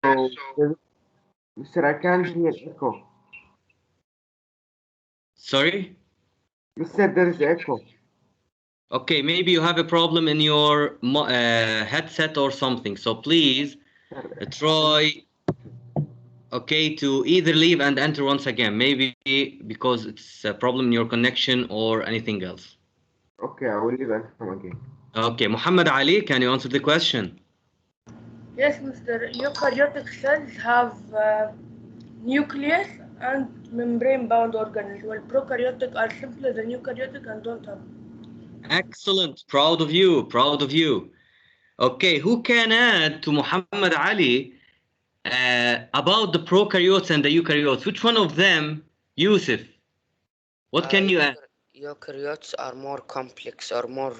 Mr. I can't hear echo. Sorry? Mr. There is echo. Okay, maybe you have a problem in your headset or something. So please try, okay, to either leave and enter once again. Maybe because it's a problem in your connection or anything else. Okay, I will leave and come again. Okay, Muhammad Ali, can you answer the question? Yes, Mr. Eukaryotic cells have nucleus and membrane-bound organelles, while prokaryotic are simpler than eukaryotic and don't have. Excellent. Proud of you. Proud of you. Okay, who can add to Muhammad Ali about the prokaryotes and the eukaryotes? Which one of them, Yusuf? What can you add? Eukaryotes are more complex or more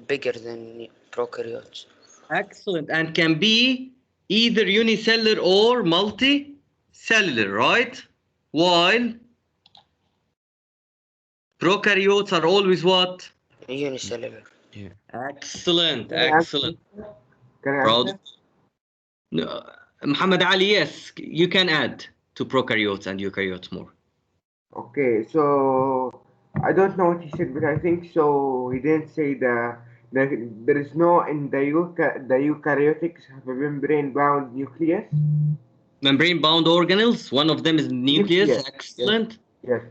bigger than prokaryotes. Excellent. And can be either unicellular or multicellular, right? While prokaryotes are always what? Unicellular. Yeah. Excellent. Can I answer? Excellent. Can I Proud. answer? No, Muhammad Ali, yes, you can add to prokaryotes and eukaryotes more. Okay, so I don't know what he said, but I think so. He didn't say there is no in the eukaryotics have a membrane-bound nucleus. Membrane-bound organelles, one of them is nucleus. Nucleus, Excellent. Yes,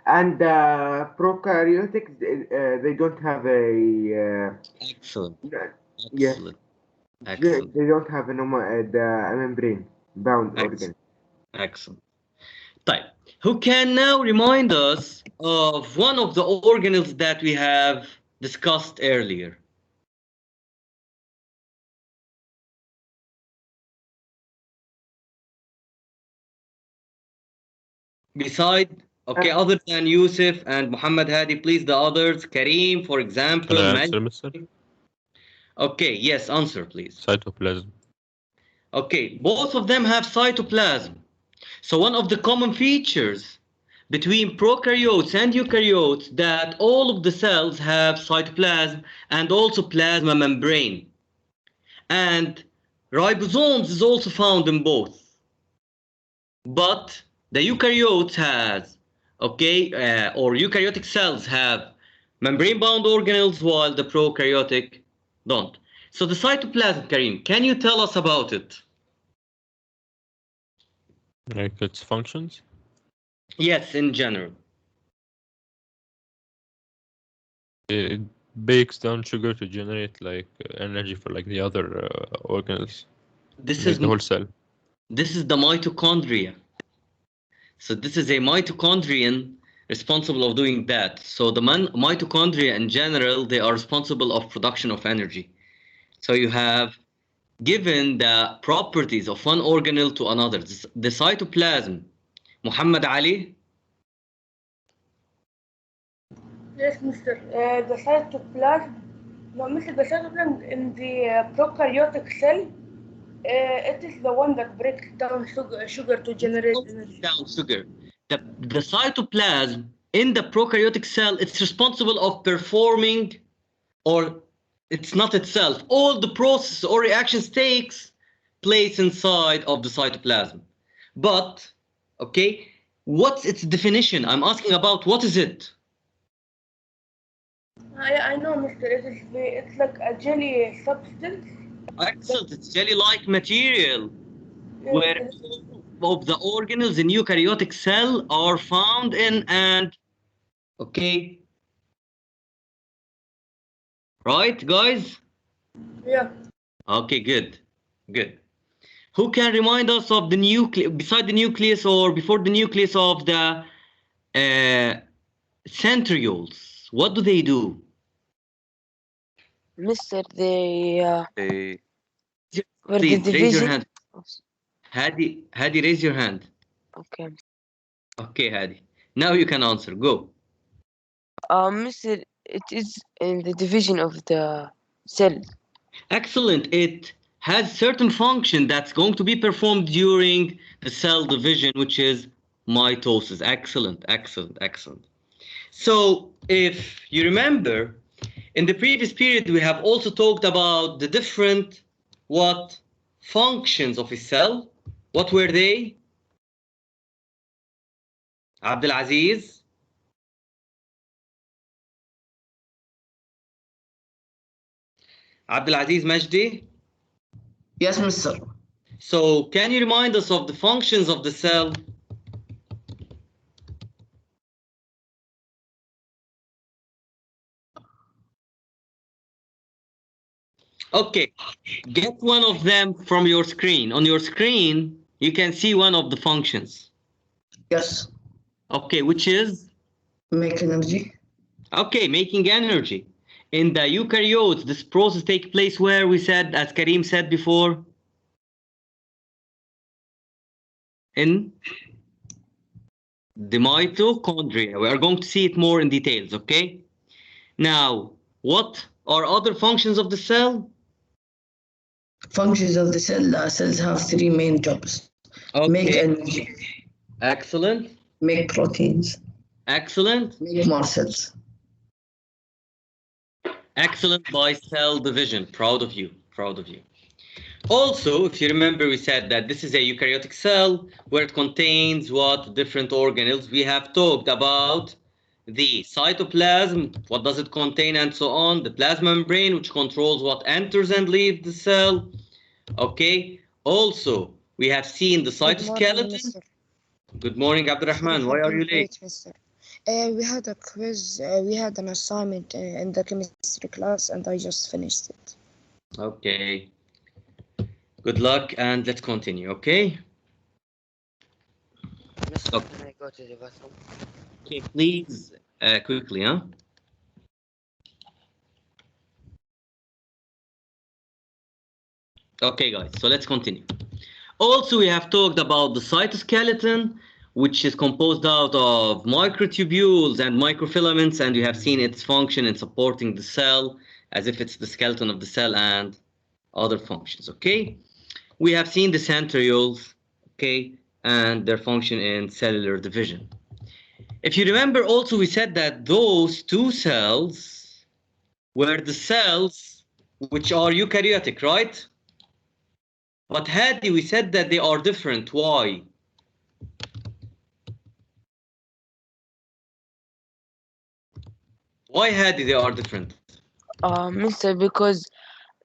and prokaryotics they don't have a Excellent. yes. Excellent. Excellent. They don't have the membrane-bound organ. Excellent. Type. Who can now remind us of one of the organelles that we have discussed earlier? Beside, okay, other than Yusuf and Muhammad Hadi, please the others. Kareem, for example. Can I answer, Mister? Okay, yes, answer, please. Cytoplasm. Okay, both of them have cytoplasm. So one of the common features between prokaryotes and eukaryotes that all of the cells have cytoplasm and also plasma membrane. And ribosomes is also found in both. But the eukaryotes has, okay, or eukaryotic cells have membrane-bound organelles while the prokaryotic don't. So the cytoplasm, Kareem, can you tell us about it? Like its functions? Yes, in general. It breaks down sugar to generate like energy for like the other organelles. This like is the whole cell. This is the mitochondria. So this is a mitochondrion responsible of doing that. So the mitochondria in general, they are responsible of production of energy. So you have given the properties of one organelle to another. The cytoplasm. Muhammad Ali? Yes, Mr. The cytoplasm, no, Mr. The cytoplasm in the prokaryotic cell, it is the one that breaks down sugar to generate energy. Down sugar. The cytoplasm in the prokaryotic cell, it's responsible of performing, or it's not itself. All the process or reactions takes place inside of the cytoplasm. But, okay, what's its definition? I'm asking about what is it? I know, Mr. It's like a jelly substance. Excellent. It's jelly-like material where all of the organelles in eukaryotic cell are found in, and okay, right, guys? Yeah. Okay, good, good. Who can remind us of the nucleus, beside the nucleus or before the nucleus of the centrioles? What do they do? Mister, they Please raise your hand. Oh, Hadi, raise your hand. okay. Okay, Hadi. Now you can answer. Go. Mister, it is in the division of the cell. Excellent. It has certain function that's going to be performed during the cell division, which is mitosis. Excellent, excellent, excellent. So if you remember, in the previous period, we have also talked about the different functions of a cell. What were they? Abdulaziz? Abdulaziz Majdi? Yes, mister. So can you remind us of the functions of the cell? Okay, get one of them from your screen. On your screen, you can see one of the functions. Yes. Okay, which is? Make energy. Okay, making energy. In the eukaryotes, this process takes place where we said, as Karim said before, in the mitochondria. We are going to see it more in details, okay? Now, what are other functions of the cell? Functions of the cell. Cells have three main jobs. Make Okay, energy. excellent, Make proteins. excellent, Make more cells. excellent by cell division. Proud of you, proud of you. Also, if you remember, we said that this is a eukaryotic cell where it contains what? Different organelles. We have talked about the cytoplasm, what does it contain, and so on. The plasma membrane, which controls what enters and leaves the cell. Okay. Also, we have seen the Good morning, cytoskeleton. mister. Good morning, Abdurrahman. Why are you late? Wait, mister. We had a quiz, we had an assignment in the chemistry class, and I just finished it. Okay. Good luck, and let's continue, okay? Mister, Okay. can I go to the bathroom? Okay, please, quickly, huh? Okay, guys, so let's continue. Also, we have talked about the cytoskeleton, which is composed out of microtubules and microfilaments, and you have seen its function in supporting the cell as if it's the skeleton of the cell and other functions, okay? We have seen the centrioles, okay, and their function in cellular division. If you remember, also we said that those two cells were the cells which are eukaryotic, right? But Hadi, we said that they are different. Why? Why, Hadi, they are different? Mister, because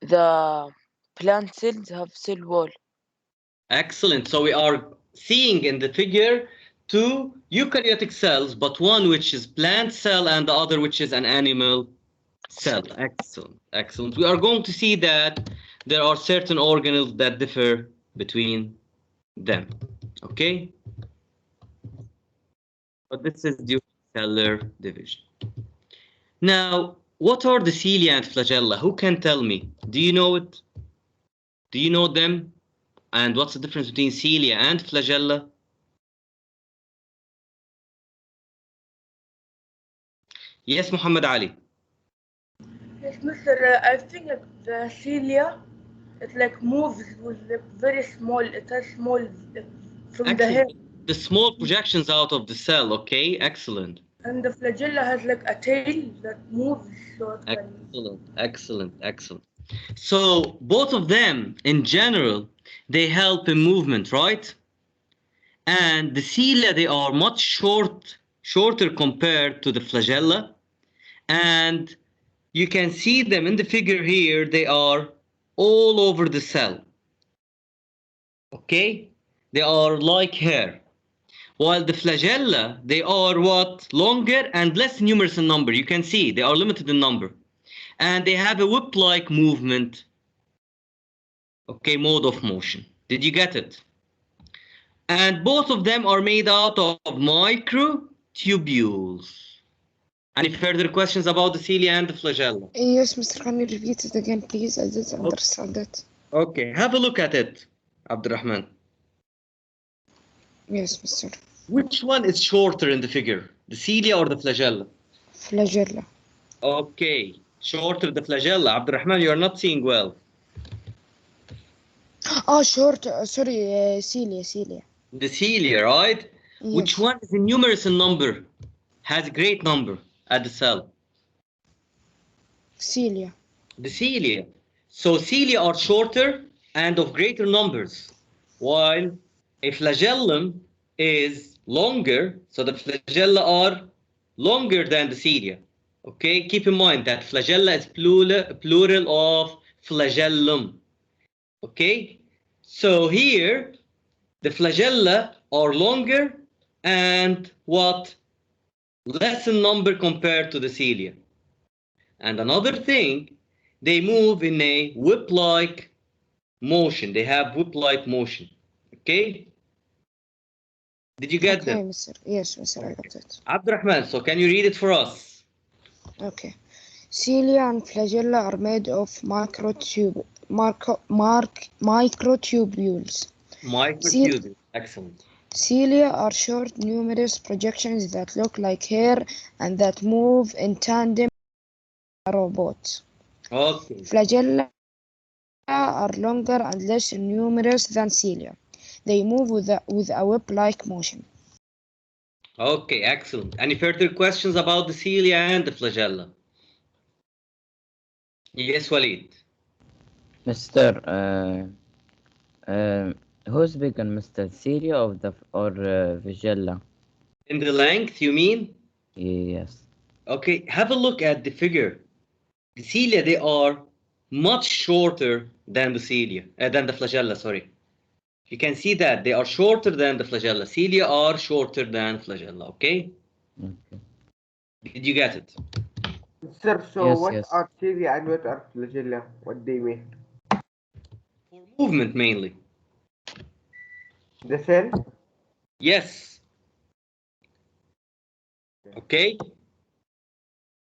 the plant cells have cell wall. Excellent. So we are seeing in the figure two eukaryotic cells, but one which is plant cell and the other which is an animal cell. Excellent. Excellent. We are going to see that there are certain organelles that differ between them. Okay? But this is due to cellular division. Now, what are the cilia and flagella? Who can tell me? Do you know it? Do you know them? And what's the difference between cilia and flagella? Yes, Muhammad Ali. Yes, mister. I think the cilia, it like moves with like very small. It has small from the head, Excellent. The small projections out of the cell, okay? Excellent. and the flagella has like a tail that moves. So it can. Excellent, excellent, excellent. So both of them, in general, they help in movement, right? And the cilia, they are much shorter compared to the flagella. And you can see them in the figure here. They are all over the cell. Okay? They are like hair. While the flagella, they are what? Longer and less numerous in number. You can see they are limited in number. And they have a whip-like movement. Okay, mode of motion. Did you get it? And both of them are made out of microtubules. Any further questions about the cilia and the flagella? Yes, mister, can you repeat it again, please? I didn't understand it. Okay, have a look at it, Abdurrahman. Yes, mister. Which one is shorter in the figure, the cilia or the flagella? Flagella. Okay, shorter the flagella. Abdurrahman, you are not seeing well. Oh, short. Sorry, cilia. The cilia, right? Yes. Which one is numerous in number? Has a great number at the cell? Cilia. The cilia. So cilia are shorter and of greater numbers, while a flagellum is longer, so the flagella are longer than the cilia. Okay, keep in mind that flagella is plural of flagellum. Okay, so here the flagella are longer and what? Less in number compared to the cilia. And another thing, they move in a whip-like motion. They have whip-like motion. Okay? Did you get Okay, them? Mr. Yes, Mr. I got it. Abdurrahman, so can you read it for us? Okay. Cilia and flagella are made of microtubules. Microtubule. Excellent. Cilia are short, numerous projections that look like hair and that move in tandem with a robot. Okay. Flagella are longer and less numerous than cilia. They move with a whip-like motion. Okay, excellent. Any further questions about the cilia and the flagella? Yes, Walid. Mr. Who's bigger, Mr. Cilia or Vigella? In the length, you mean? Yes. Okay, have a look at the figure. The cilia, they are much shorter than the cilia, than the flagella, sorry. You can see that they are shorter than the flagella. Cilia are shorter than flagella, okay? Okay. Did you get it? Sir, so Yes, what yes. are cilia and what are flagella? What they mean? For movement mainly. The cell? Yes. Okay?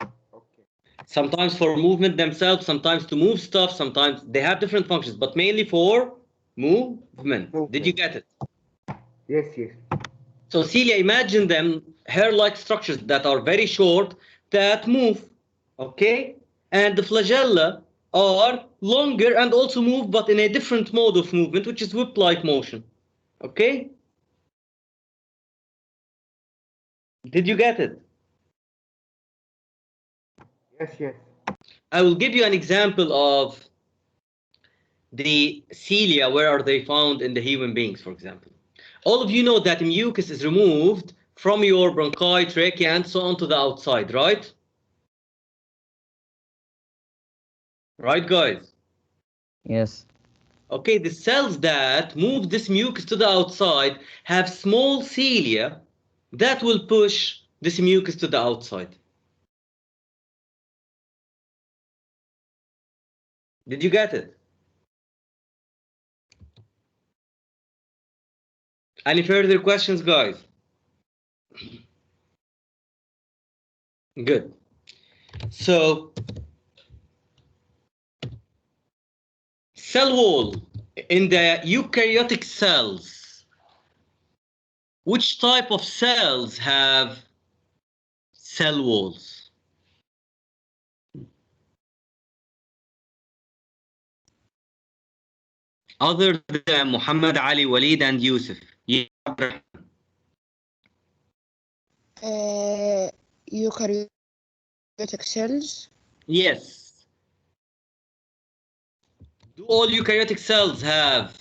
Okay. Sometimes for movement themselves, sometimes to move stuff, sometimes they have different functions, but mainly for movement. Did you get it? Yes, yes. So cilia, imagine them hair-like structures that are very short that move, okay? And the flagella are longer and also move, but in a different mode of movement, which is whip-like motion, okay? Did you get it? Yes, yes. I will give you an example of the cilia. Where are they found in the human beings, for example? All of you know that mucus is removed from your bronchi, trachea, and so on to the outside, right? Right, guys? Yes. Okay, the cells that move this mucus to the outside have small cilia that will push this mucus to the outside. Did you get it? Any further questions, guys? Good. So, cell wall in the eukaryotic cells. Which type of cells have cell walls? Other than Muhammad, Ali, Walid, and Yusuf. Eukaryotic cells. Yes. Do all eukaryotic cells have?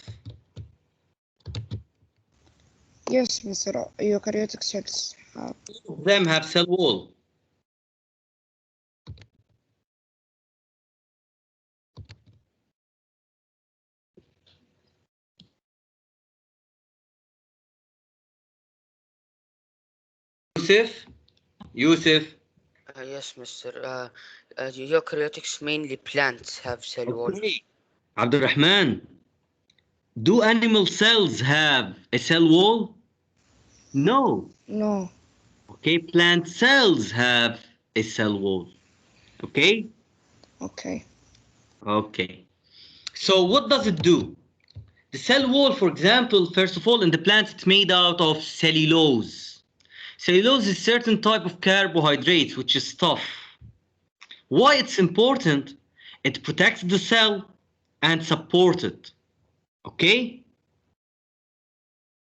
Yes, Mr. Eukaryotic cells. All of them have cell wall. Yusuf. Yes, Mr. Eukaryotics, mainly plants, have cell walls. Okay. Abdurrahman, do animal cells have a cell wall? No. No. Okay, plant cells have a cell wall. Okay? Okay. Okay. So what does it do? The cell wall, for example, first of all, in the plants, it's made out of cellulose. Cellulose is a certain type of carbohydrates, which is tough. Why it's important? It protects the cell and supports it. Okay?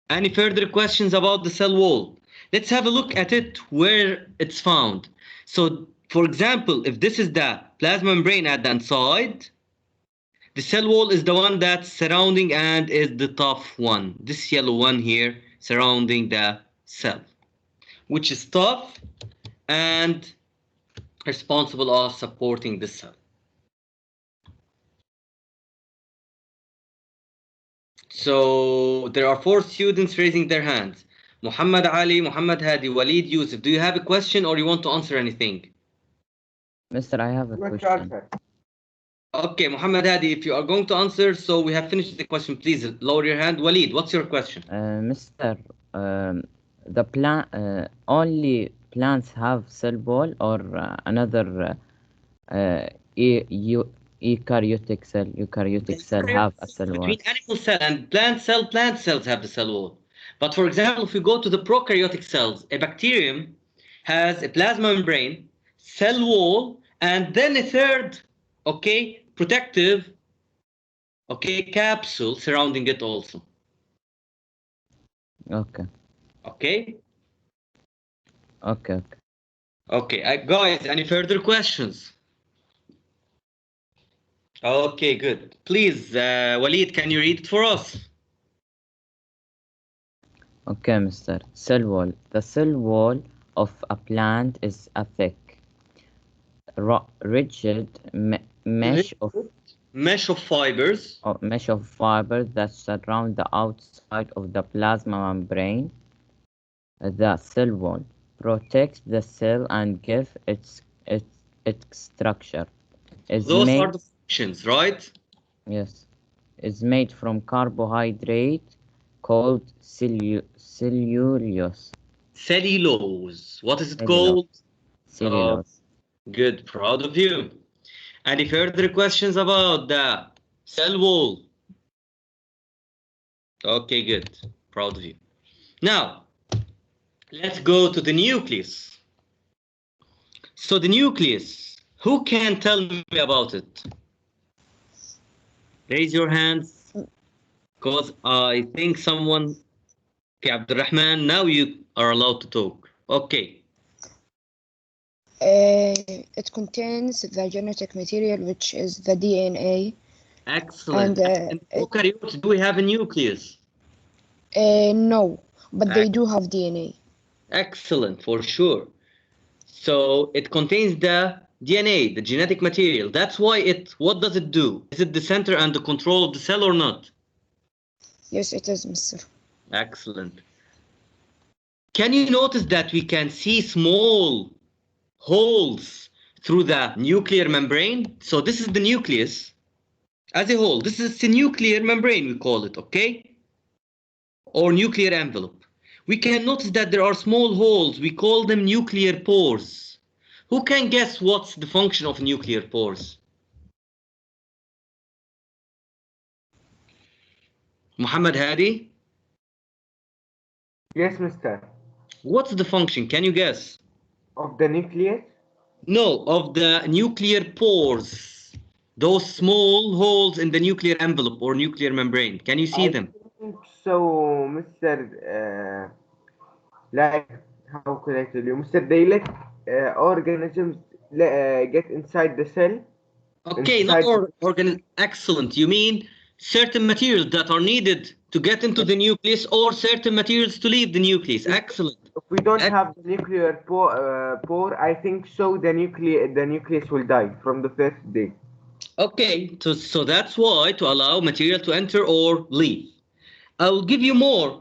Any further questions about the cell wall? Let's have a look at it where it's found. So, for example, if this is the plasma membrane at the inside, The cell wall is the one that's surrounding and is the tough one. This yellow one here surrounding the cell, which is tough and responsible of supporting the cell. So there are 4 students raising their hands. Muhammad Ali, Muhammad Hadi, Walid, Yusuf. Do you have a question or you want to answer anything? Mister, I have a question. Okay, Muhammad Hadi, if you are going to answer, so we have finished the question, please lower your hand. Walid, what's your question? Mister, the plant only plants have cell wall or another eukaryotic cell have a cell wall? Between animal cell and plant cells have the cell wall. But for example, if we go to the prokaryotic cells, a bacterium has a plasma membrane, cell wall, and then a third, okay, protective, okay, capsule surrounding it also. Okay. Okay? Okay. Okay, guys, any further questions? Okay, good. Please, Walid, can you read it for us? Okay, Mister. Cell wall. The cell wall of a plant is a thick, rigid mesh of fibers. Mesh of fibers that surround the outside of the plasma membrane. The cell wall protects the cell and gives its structure. Those are the functions, right? Yes. It's made from carbohydrate called cellulose. Cellulose. What is it called? Cellulose. Good, proud of you. Any further questions about the cell wall? Okay, good, proud of you. Now, let's go to the nucleus. So the nucleus, who can tell me about it? Raise your hands, because I think someone... Okay, Abdurrahman, now you are allowed to talk. Okay. It contains the genetic material, which is the DNA. Excellent. And, in prokaryotes, do we have a nucleus? No, but they do have DNA. Excellent, for sure. So it contains the DNA, the genetic material. That's why what does it do? Is it the center and the control of the cell or not? Yes, it is, Mister. Excellent. Can you notice that we can see small holes through the nuclear membrane? So this is the nucleus as a whole. This is the nuclear membrane, we call it, okay? Or nuclear envelope. We can notice that there are small holes. We call them nuclear pores. Who can guess what's the function of nuclear pores? Muhammad Hadi? Yes, Mister. What's the function? Can you guess? Of the nucleus? No, of the nuclear pores. Those small holes in the nuclear envelope or nuclear membrane. Can you see them? So, Mister, like, how could I tell you? Mister, they let organisms get inside the cell. Okay, not organ. Excellent. You mean certain materials that are needed to get into the nucleus or certain materials to leave the nucleus. Excellent. If we don't have the nuclear pore, I think so the nucleus will die from the first day. Okay, so that's why, to allow material to enter or leave. I will give you more,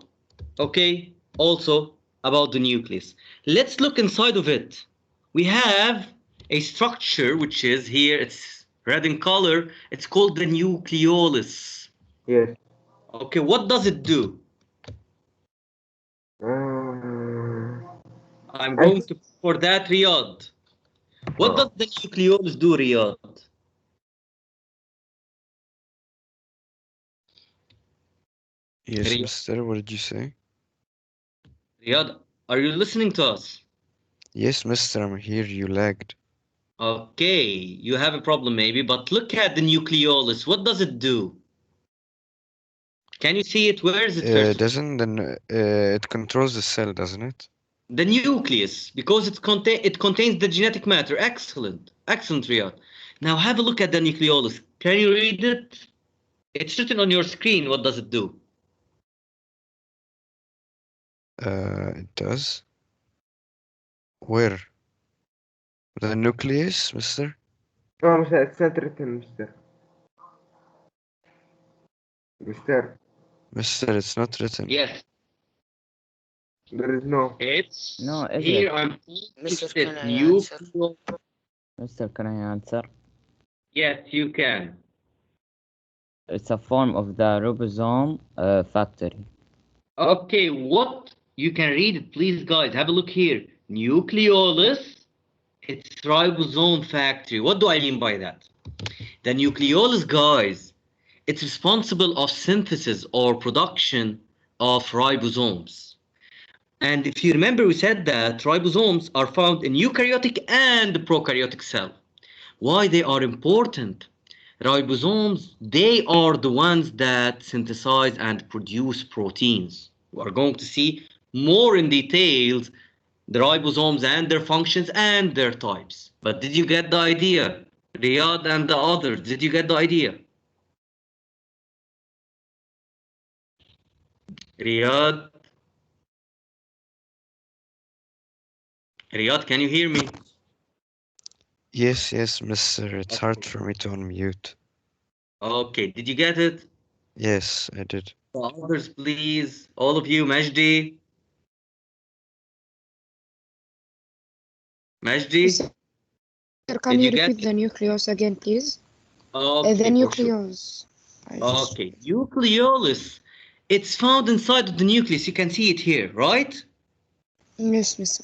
okay, also about the nucleus. Let's look inside of it. We have a structure which is here, it's red in color, it's called the nucleolus. Yes. Okay, what does it do? I'm going to for that, Riyadh. What does the nucleolus do, Riyadh? Yes, Mister, what did you say? Riyadh, are you listening to us? Yes, Mister, I'm here. You lagged. Okay, you have a problem maybe, but look at the nucleolus. What does it do? Can you see it? Where is it? It controls the cell, doesn't it? The nucleus, because it contains the genetic matter. Excellent, excellent, Riyadh. Now have a look at the nucleolus. Can you read it? It's written on your screen. What does it do? It does. Where? The nucleus, mister? No, mister, it's not written, mister. Mister, Mister, it's not written. Yes, there is no. it's No, is here. it? I'm Mr. it Can I answer? nucleus. Mister, can I answer? Yes, you can. It's a form of the ribosome factory. Okay, what you can read it, please, guys. Have a look here. Nucleolus. It's ribosome factory. What do I mean by that? The nucleolus, guys, it's responsible of synthesis or production of ribosomes. And if you remember, we said that ribosomes are found in eukaryotic and prokaryotic cell. Why they are important? Ribosomes, they are the ones that synthesize and produce proteins. We are going to see more in details the ribosomes and their functions and their types. But did you get the idea? Riyad and the others, did you get the idea? Riyad? Riyad, can you hear me? Yes, yes, mister. It's hard for me to unmute. Okay, did you get it? Yes, I did. The others, please. All of you, Majdi. Majdi? Mister, can Did you you get repeat the nucleus again, please? Okay, The for sure. nucleus. Okay, nucleolus. It's found inside of the nucleus. You can see it here, right? Yes, mister.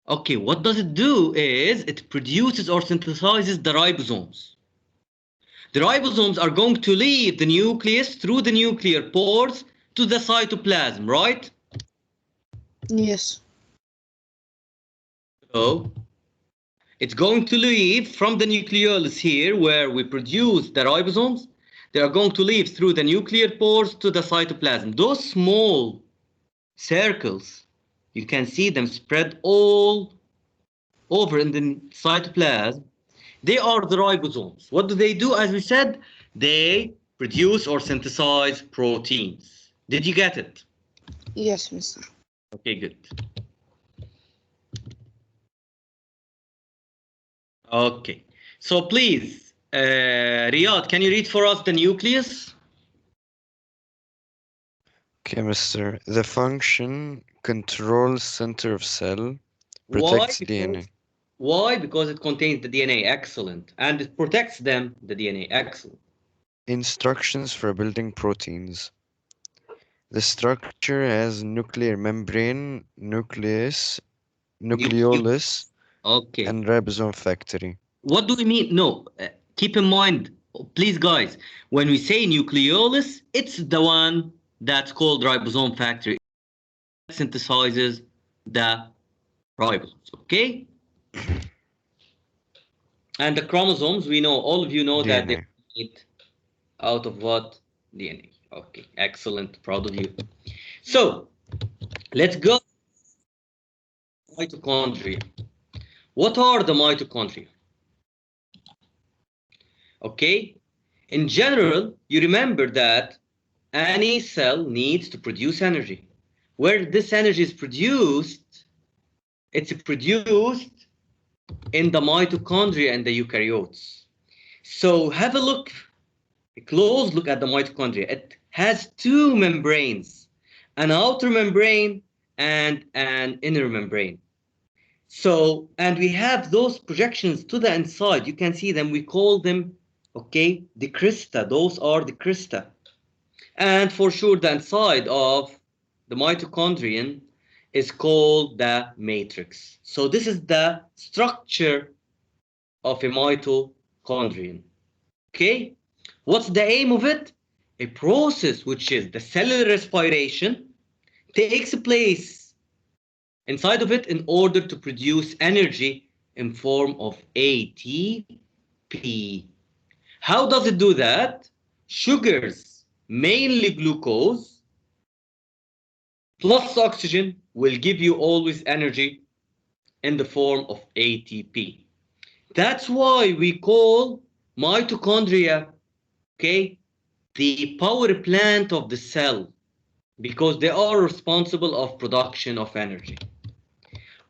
Okay, what does it do is it produces or synthesizes the ribosomes. The ribosomes are going to leave the nucleus through the nuclear pores to the cytoplasm, right? Yes. So it's going to leave from the nucleolus here where we produce the ribosomes. They are going to leave through the nuclear pores to the cytoplasm. Those small circles, you can see them spread all over in the cytoplasm. They are the ribosomes. What do they do? As we said, they produce or synthesize proteins. Did you get it? Yes, mister. Okay, good. Okay, so please, Riyad, can you read for us the nucleus? Okay, mister. The function controls center of cell, Why? protects DNA. Why? Because it contains the DNA. Excellent. And it protects them, the DNA. Excellent. Instructions for building proteins. The structure has nuclear membrane, nucleus, nucleolus, Okay. and ribosome factory. What do we mean? No, keep in mind, please, guys, when we say nucleolus, it's the one that's called ribosome factory. It synthesizes the ribosomes, okay? And the chromosomes, we know, all of you know that they're made out of what? DNA. Okay, excellent, proud of you. So, let's go. Mitochondria. What are the mitochondria? Okay, in general, you remember that any cell needs to produce energy. Where this energy is produced, it's produced in the mitochondria and the eukaryotes. So have a look, a close look at the mitochondria. It has two membranes, an outer membrane and an inner membrane. So, and we have those projections to the inside. You can see them. We call them, okay, the crista. Those are the crista. And for sure, the inside of the mitochondrion is called the matrix. So this is the structure of a mitochondrion. Okay? What's the aim of it? A process which is the cellular respiration takes place inside of it in order to produce energy in form of ATP. How does it do that? Sugars, mainly glucose, plus oxygen will give you always energy in the form of ATP. That's why we call mitochondria, okay, the power plant of the cell, because they are responsible of production of energy.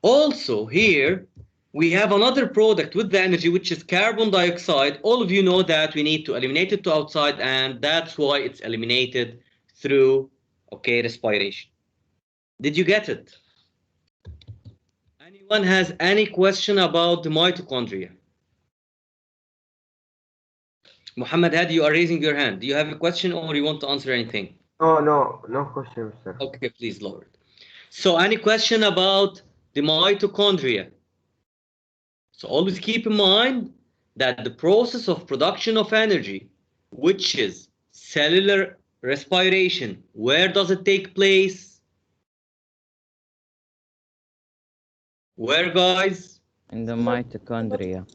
Also here, we have another product with the energy, which is carbon dioxide. All of you know that we need to eliminate it to outside, and that's why it's eliminated through, okay, respiration. Did you get it? Anyone has any question about the mitochondria? Muhammad Hadi, you are raising your hand. Do you have a question or you want to answer anything? Oh, no question, sir. Okay, please lower it. So any question about the mitochondria? So always keep in mind that the process of production of energy, which is cellular respiration, where does it take place? Where, guys? In the mitochondria.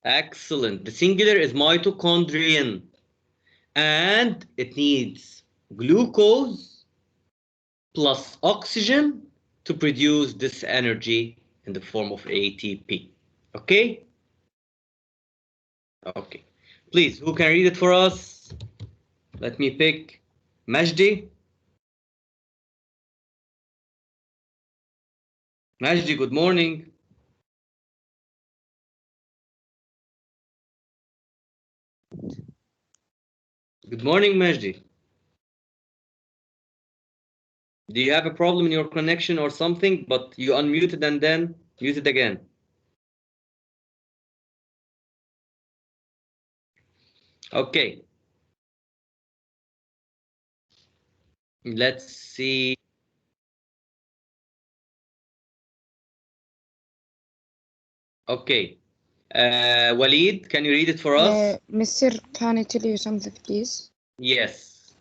Excellent. The singular is mitochondrion, and it needs glucose plus oxygen to produce this energy in the form of ATP. Okay? Okay. Please, who can read it for us? Let me pick Majdi. Majdi, good morning. Good morning, Majdi. Do you have a problem in your connection or something, but you unmuted and then muted again? Okay. Let's see. Okay. Walid, can you read it for us? Mr. Can I tell you something, please? Yes.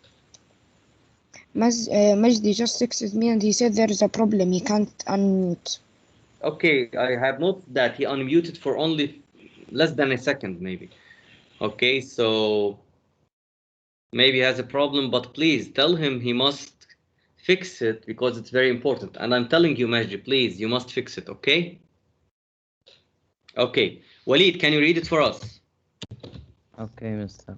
Majdi just texted me and he said there is a problem. He can't unmute. Okay, I have noted that he unmuted for only less than a second, maybe. Okay, so maybe he has a problem, but please tell him he must fix it because it's very important. And I'm telling you, Majdi, please, you must fix it, okay? Okay. Walid, can you read it for us? Okay, Mr.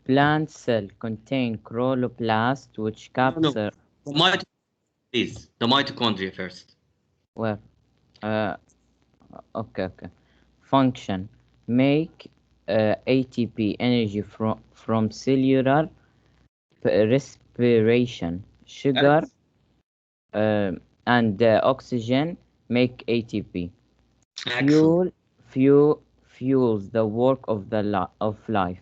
Plant cell contain chloroplast which capture. No. Please, the mitochondria first. Well, okay. Function: make ATP energy from cellular respiration. Sugar and oxygen make ATP. Fuels the work of life.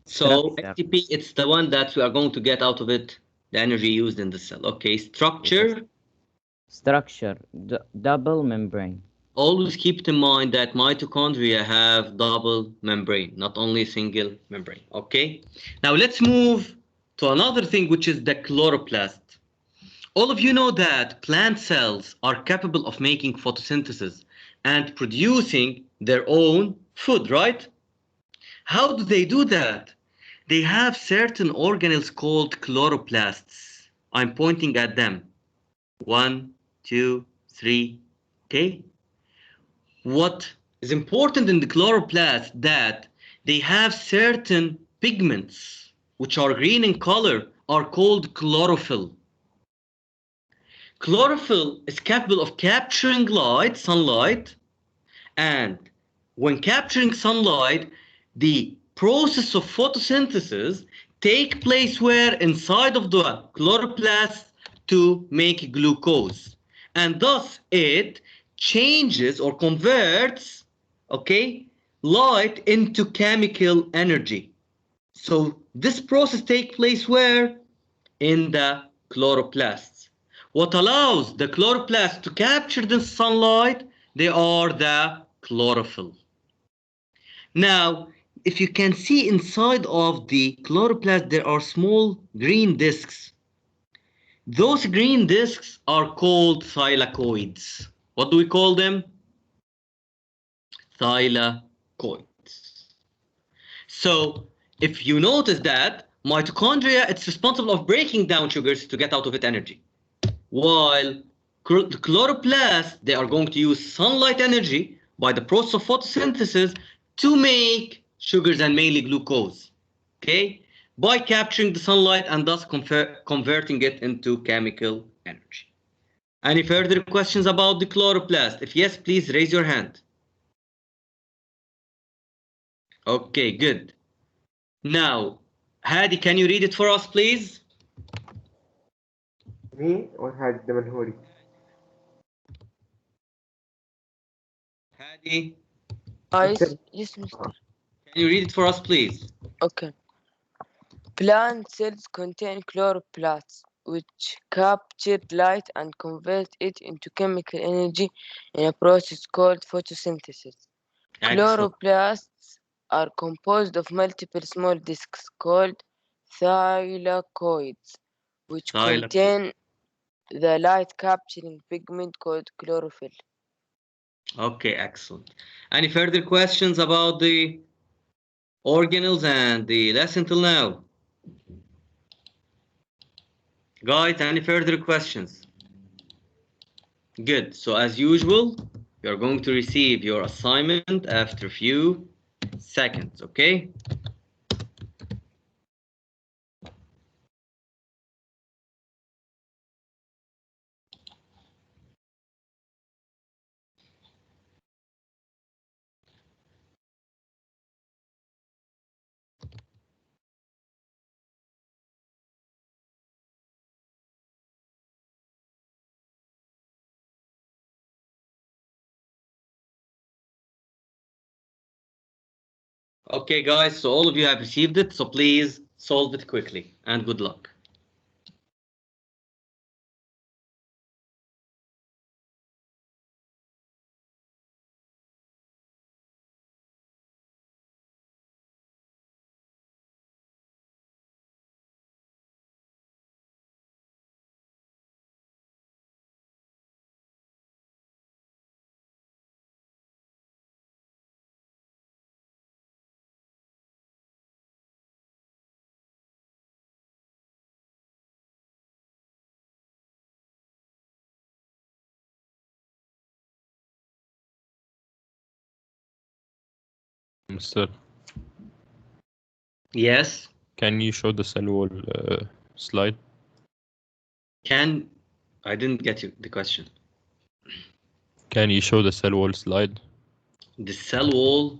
So ATP, it's the one that we are going to get out of it, the energy used in the cell. Okay, structure, double membrane. Always keep in mind that mitochondria have double membrane, not only single membrane. Okay, now let's move to another thing, which is the chloroplast. All of you know that plant cells are capable of making photosynthesis and producing their own food, right? How do they do that? They have certain organelles called chloroplasts. I'm pointing at them. 1, 2, 3. Okay. What is important in the chloroplast that they have certain pigments which are green in color are called chlorophyll. Chlorophyll is capable of capturing sunlight, and when capturing sunlight, the process of photosynthesis take place where inside of the chloroplast to make glucose, and thus it changes or converts, okay, light into chemical energy. So this process takes place where? In the chloroplasts. What allows the chloroplast to capture the sunlight? They are the chlorophyll. Now, if you can see inside of the chloroplast, there are small green discs. Those green discs are called thylakoids. What do we call them? Thylakoids. So if you notice that mitochondria, it's responsible of breaking down sugars to get out of it energy. While the chloroplasts, they are going to use sunlight energy by the process of photosynthesis to make sugars and mainly glucose, okay, by capturing the sunlight and thus converting it into chemical energy. Any further questions about the chloroplast? If yes, please raise your hand. Okay, good. Now, Hadi, can you read it for us, please? Me or had the Manhuri? Hadi, Yes, Mr. can you read it for us, please? Okay. Plant cells contain chloroplasts, which capture light and convert it into chemical energy in a process called photosynthesis. Excellent. Chloroplasts are composed of multiple small discs called thylakoids, which contain the light-capturing pigment called chlorophyll. Okay, excellent. Any further questions about the organelles and the lesson till now? Guys, any further questions? Good. So as usual, you're going to receive your assignment after a few seconds, okay? Okay, guys, so all of you have received it, so please solve it quickly, and good luck. Mr. Yes? Can you show the cell wall slide? I didn't get you the question. Can you show the cell wall slide? The cell wall.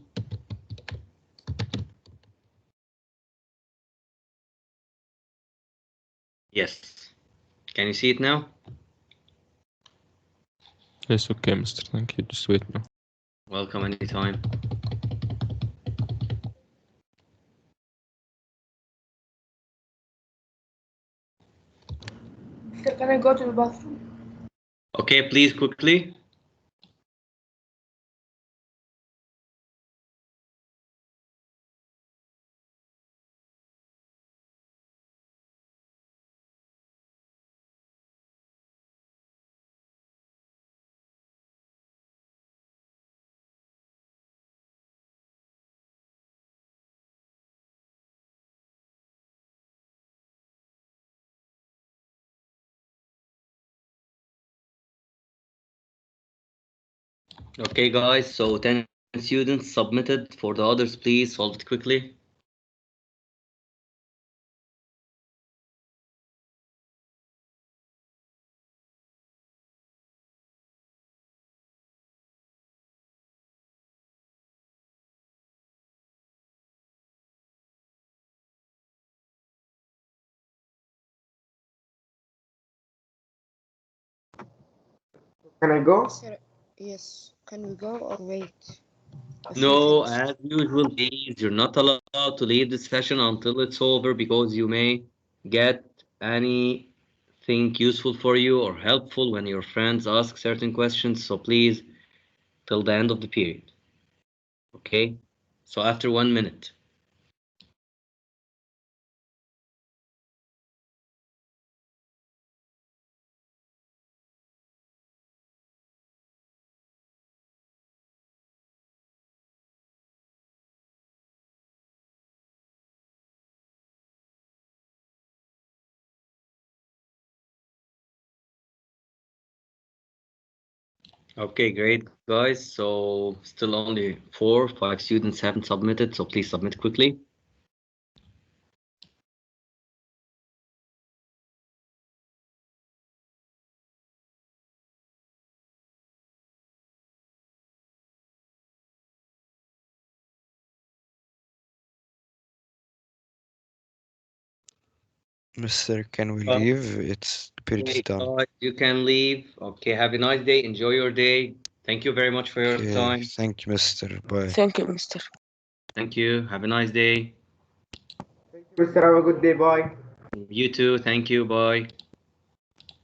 Yes. Can you see it now? Yes, okay, Mr. Thank you. Just wait now. Welcome anytime. Sir, can I go to the bathroom? Okay, please quickly. Okay, guys, so 10 students submitted. For the others, please solve it quickly. Can I go? Sir, yes. Can we go or wait? A few No, minutes. as usual, please, you're not allowed to leave the session until it's over because you may get anything useful for you or helpful when your friends ask certain questions. So please, till the end of the period. Okay? So after 1 minute. Okay, great, guys. So still only 4 or 5 students haven't submitted, so please submit quickly. Mister, can we Uh, leave? It's the period's Okay, done. guys, you can leave. Okay, have a nice day. Enjoy your day. Thank you very much for your Okay, time. thank you, Mister. Bye. Thank you, Mister. Thank you. Have a nice day. Thank you, Mr. Have a good day. Bye. You too. Thank you. Bye.